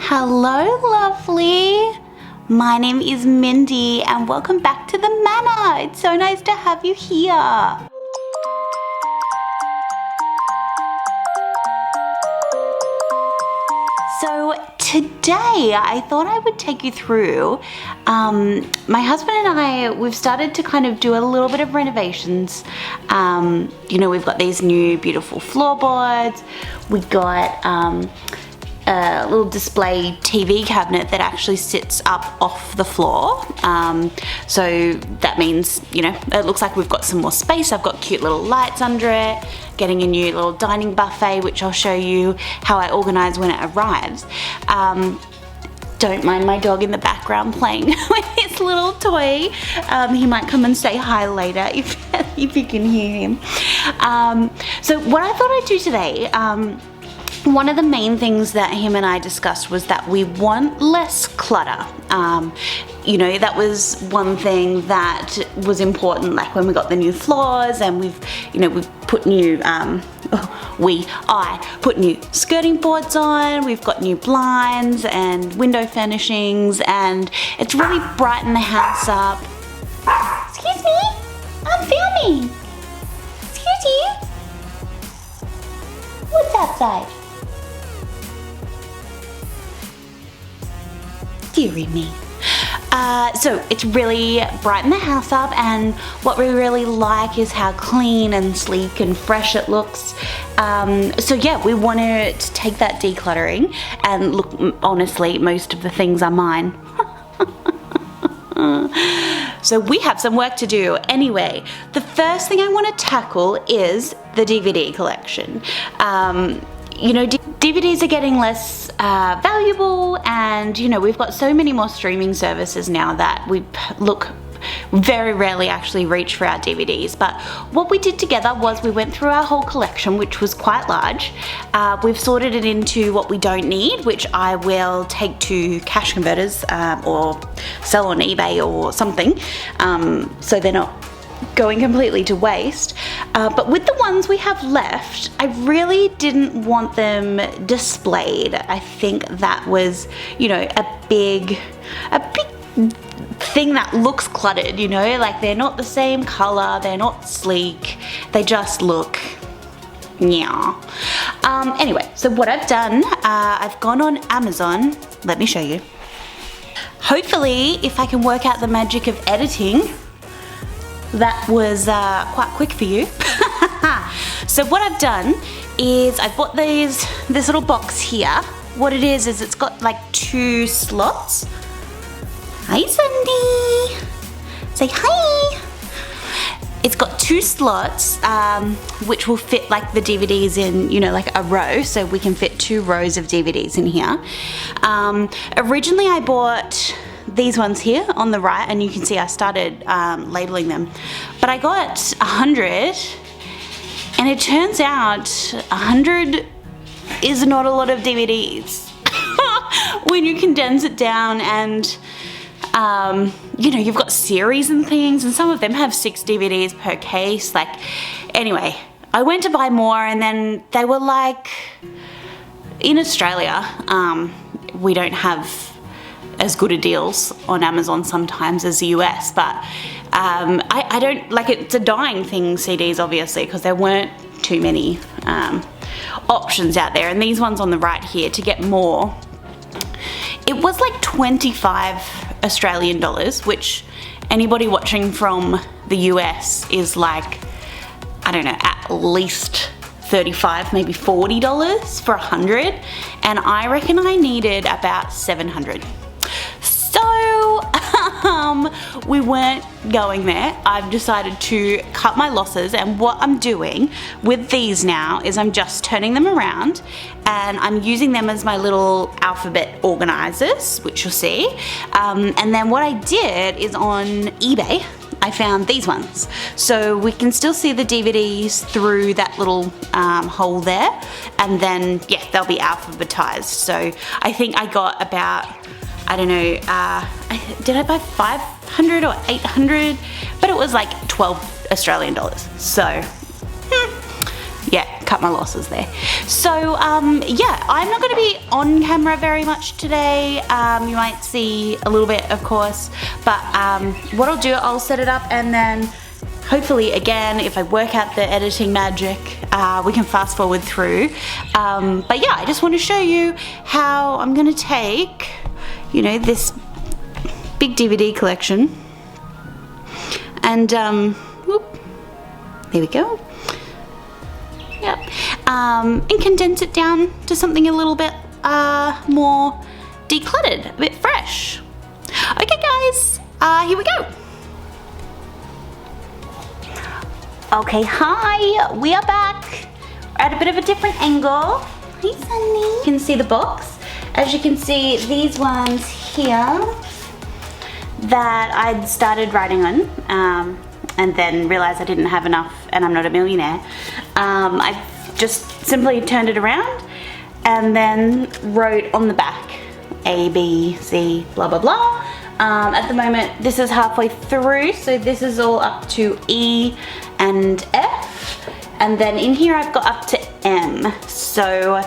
Hello, lovely. My name is Mindy and welcome back to the Manor. It's so nice to have you here. So today I thought I would take you through, my husband and I, we've started to kind of do a little bit of renovations. You know, we've got these new beautiful floorboards. We've got a little display TV cabinet that actually sits up off the floor. So that means, you know, it looks like we've got some more space. I've got cute little lights under it, getting a new little dining buffet, which I'll show you how I organize when it arrives. Don't mind my dog in the background playing with his little toy. He might come and say hi later if you can hear him. So what I thought I'd do today, one of the main things that him and I discussed was that we want less clutter. You know, that was one thing that was important, like when we got the new floors and we've put new, I put new skirting boards on, we've got new blinds and window furnishings, and it's really brightened the house up. Excuse me, I'm filming. Excuse you. What's outside? Deary me. So it's really brightened the house up, and what we really like is how clean and sleek and fresh it looks. So yeah, we want to take that decluttering, and look, honestly, most of the things are mine. So we have some work to do. Anyway, the first thing I want to tackle is the DVD collection. You know, DVDs are getting less valuable, and you know, we've got so many more streaming services now that we very rarely actually reach for our DVDs. But what we did together was we went through our whole collection, which was quite large. We've sorted it into what we don't need, which I will take to cash converters or sell on eBay or something, so they're not going completely to waste. But with the ones we have left, I really didn't want them displayed. I think that was, you know, a big thing that looks cluttered, you know, like they're not the same color, they're not sleek, they just look yeah. Anyway, so what I've done, I've gone on Amazon. Let me show you. Hopefully, if I can work out the magic of editing, that was quite quick for you. So what I've done is I bought this little box here. What it is it's got like 2 slots. Hi Sandy! Say hi! It's got 2 slots which will fit like the DVDs in, you know, like a row, so we can fit 2 rows of DVDs in here. Originally I bought these ones here on the right, and you can see I started labeling them, but I got 100, and it turns out 100 is not a lot of DVDs when you condense it down. And you know, you've got series and things, and some of them have 6 DVDs per case. Like, anyway, I went to buy more, and then they were like, in Australia we don't have as good a deals on Amazon sometimes as the US, but I don't, like, it's a dying thing, CDs, obviously, because there weren't too many options out there. And these ones on the right here, to get more, it was like 25 Australian dollars, which anybody watching from the US is like, I don't know, at least $35, maybe $40 for 100, and I reckon I needed about 700. So we weren't going there. I've decided to cut my losses, and what I'm doing with these now is I'm just turning them around, and I'm using them as my little alphabet organizers, which you'll see. And then what I did is on eBay, I found these ones, so we can still see the DVDs through that little hole there, and then yeah, they'll be alphabetized. So I think I got about, I don't know, did I buy 500 or 800? But it was like 12 Australian dollars. So yeah, cut my losses there. So yeah, I'm not going to be on camera very much today. You might see a little bit, of course, but what I'll do, I'll set it up, and then hopefully, again, if I work out the editing magic, we can fast forward through. But yeah, I just want to show you how I'm going to take, you know, this big DVD collection, and whoop, there we go. Yep. And condense it down to something a little bit more decluttered, a bit fresh. Okay, guys, here we go. Okay, hi, we are back. We're at a bit of a different angle. Hey, Sunny. You can see the box. As you can see, these ones here that I'd started writing on, and then realized I didn't have enough, and I'm not a millionaire. I just simply turned it around and then wrote on the back A, B, C, blah, blah, blah. At the moment, this is halfway through, so this is all up to E and F, and then in here I've got up to M. So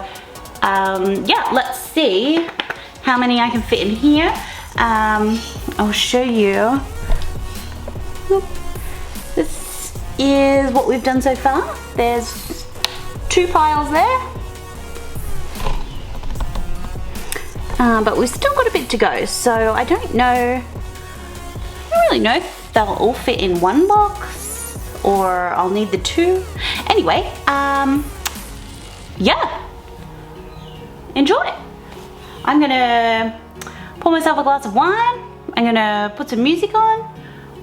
yeah, let's see how many I can fit in here. I'll show you. This is what we've done so far. There's 2 piles there, but we've still got a bit to go, so I don't really know if they'll all fit in one box or I'll need the 2. Anyway, yeah, enjoy. I'm gonna pour myself a glass of wine. I'm gonna put some music on,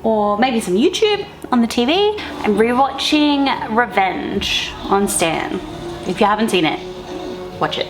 or maybe some YouTube on the TV. I'm rewatching Revenge on Stan. If you haven't seen it, watch it.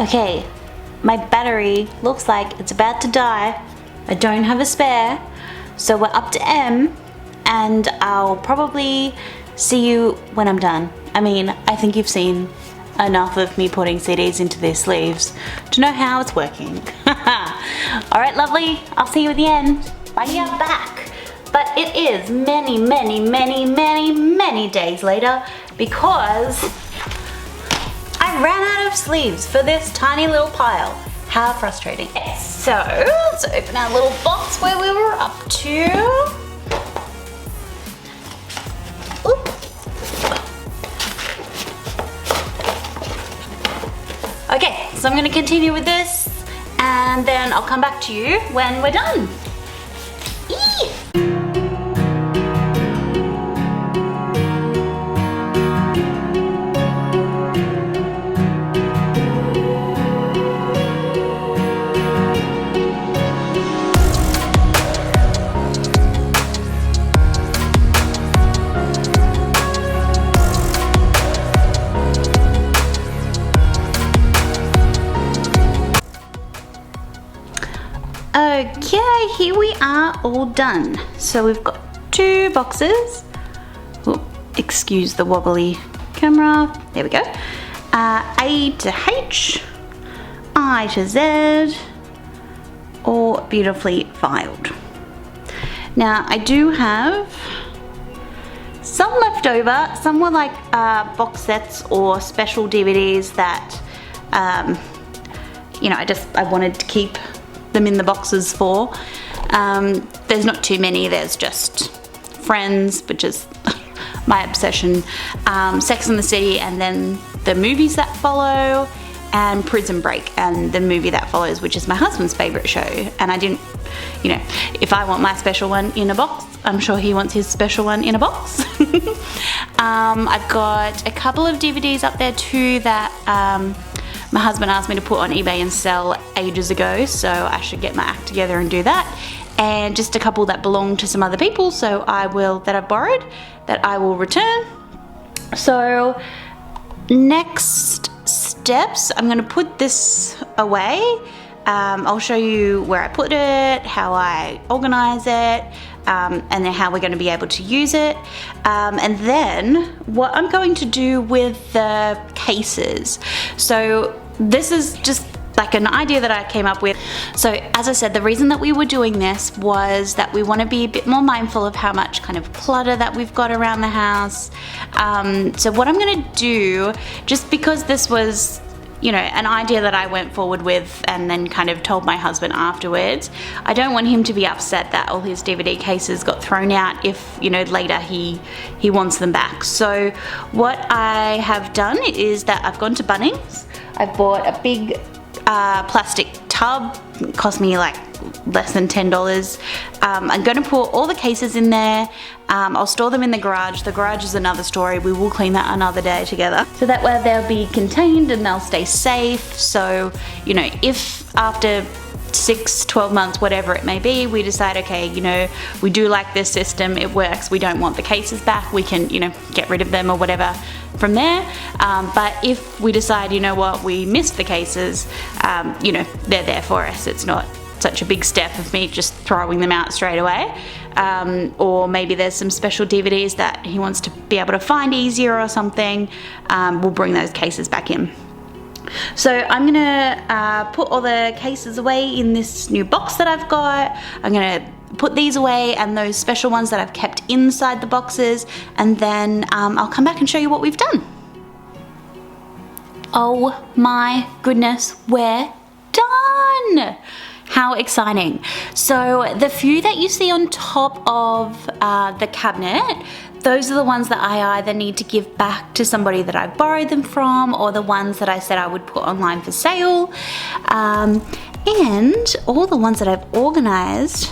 Okay, my battery looks like it's about to die. I don't have a spare, so we're up to M, and I'll probably see you when I'm done. I mean, I think you've seen enough of me putting CDs into their sleeves to know how it's working. Alright, lovely, I'll see you at the end. Bye, we are back. But it is many, many, many, many, many days later because I ran out of sleeves for this tiny little pile. How frustrating. So, let's open our little box where we were up to. Okay, so I'm gonna continue with this and then I'll come back to you when we're done. Eee! Okay, here we are all done. So we've got 2 boxes. Oh, excuse the wobbly camera. There we go. A to H, I to Z, all beautifully filed. Now I do have some left over. Some were like box sets or special DVDs that you know, I wanted to keep them in the boxes for. There's not too many, there's just Friends, which is my obsession, Sex and the City, and then the movies that follow, and Prison Break, and the movie that follows, which is my husband's favourite show. And I didn't, you know, if I want my special one in a box, I'm sure he wants his special one in a box. I've got a couple of DVDs up there too that my husband asked me to put on eBay and sell ages ago, so I should get my act together and do that. And just a couple that belong to some other people, so that I've borrowed, that I will return. So next steps, I'm gonna put this away. I'll show you where I put it, how I organize it, and then how we're going to be able to use it, and then what I'm going to do with the cases. So this is just like an idea that I came up with. So as I said, the reason that we were doing this was that we want to be a bit more mindful of how much kind of clutter that we've got around the house. So what I'm going to do, just because this was, you know, an idea that I went forward with and then kind of told my husband afterwards, I don't want him to be upset that all his DVD cases got thrown out if, you know, later he wants them back. So what I have done is that I've gone to Bunnings. I've bought a big plastic tub. It cost me like less than $10. I'm going to put all the cases in there. I'll store them in the garage. The garage is another story. We will clean that another day together. So that way they'll be contained and they'll stay safe. So, you know, if after 6, 12 months, whatever it may be, we decide, okay, you know, we do like this system, it works, we don't want the cases back, we can, you know, get rid of them or whatever from there. But if we decide, you know what, we missed the cases, you know, they're there for us. It's not such a big step of me just throwing them out straight away. Or maybe there's some special DVDs that he wants to be able to find easier or something. We'll bring those cases back in. So I'm gonna put all the cases away in this new box that I've got. I'm gonna put these away and those special ones that I've kept inside the boxes, and then I'll come back and show you what we've done. Oh my goodness, we're done! How exciting. So the few that you see on top of the cabinet, those are the ones that I either need to give back to somebody that I borrowed them from, or the ones that I said I would put online for sale. And all the ones that I've organized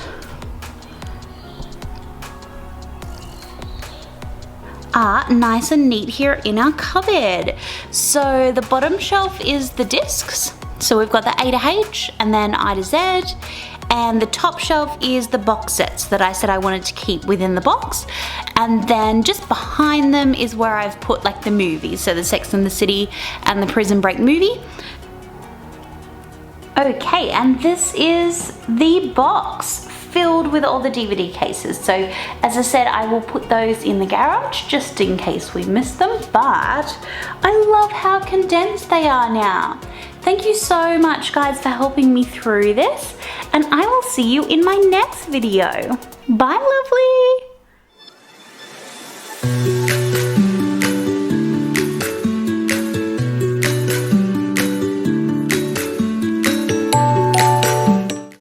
are nice and neat here in our cupboard. So the bottom shelf is the discs. So we've got the A to H and then I to Z, and the top shelf is the box sets that I said I wanted to keep within the box. And then just behind them is where I've put like the movies, so the Sex and the City and the Prison Break movie. Okay, and this is the box filled with all the DVD cases. So as I said, I will put those in the garage just in case we miss them, but I love how condensed they are now. Thank you so much guys for helping me through this, and I will see you in my next video. Bye lovely!